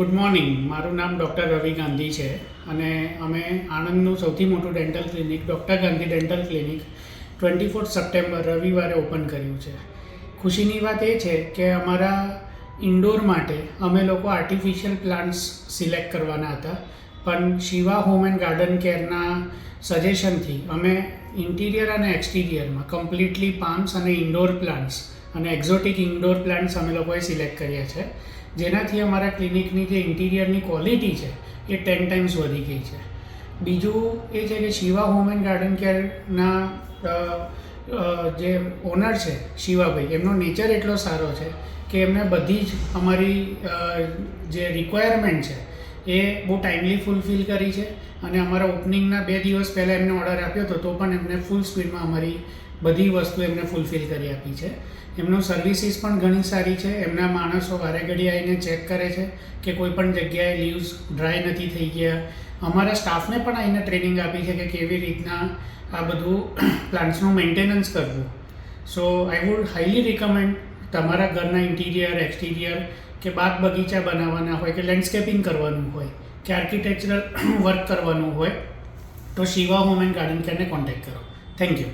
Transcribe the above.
Good morning. મારું નામ doctor રવિ ગાંધી છે અને અમે આણંદનું સૌથી મોટું dental clinic doctor Gandhi dental clinic 24 September રવિવારે ઓપન કર્યું છે. ખુશીની વાત એ છે કે અમારા ઇન્ડોર માટે અમે લોકો આર્ટિફિશિયલ પ્લાન્ટ્સ સિલેક્ટ કરવાના હતા, પણ શિવા હોમ એન્ડ ગાર્ડન કેરના સજેશનથી અમે ઇન્ટિરિયર અને એક્સટિરિયરમાં કમ્પ્લીટલી પામ્સ અને ઇન્ડોર પ્લાન્ટ્સ અને એક્ઝોટિક ઇન્ડોર પ્લાન્ટ્સ અમે લોકોએ સિલેક્ટ કર્યા છે, જેનાથી અમારા ક્લિનિકની જે ઇન્ટિરિયરની ક્વોલિટી છે એ 10 ટાઈમ્સ વધી ગઈ છે. બીજું એ છે કે શિવા હોમ એન્ડ ગાર્ડન કેરના જે ઓનર છે શિવાભાઈ, એમનો નેચર એટલો સારો છે કે એમને બધી જ અમારી જે રિક્વાયરમેન્ટ છે એ બહુ ટાઈમલી ફૂલફિલ કરી છે અને અમારા ઓપનિંગના 2 દિવસ પહેલાં એમને ઓર્ડર આપ્યો હતો તો પણ એમને ફૂલ સ્પીડમાં અમારી બધી વસ્તુ એમને ફૂલફિલ કરી આપી છે. એમનું સર્વિસીસ પણ ઘણી સારી છે. એમના માણસો વારે ઘડી આવીને ચેક કરે છે કે કોઈ પણ જગ્યાએ લીવ્સ ડ્રાય નથી થઈ ગયા. અમારા સ્ટાફને પણ આવીને ટ્રેનિંગ આપી છે કે કેવી રીતના આ બધું પ્લાન્ટ્સનું મેન્ટેનન્સ કરવું. સો આઈ વુડ હાઈલી રિકમેન્ડ, તમારા ઘરના ઇન્ટિરિયર એક્સટિરિયર કે બાગ બગીચા બનાવવાના હોય કે લેન્ડસ્કેપિંગ કરવાનું હોય કે આર્કિટેક્ચરલ વર્ક કરવાનું હોય તો શિવા હોમ એન્ડ ગાર્ડન કેરને કોન્ટેક્ટ કરો. Thank you.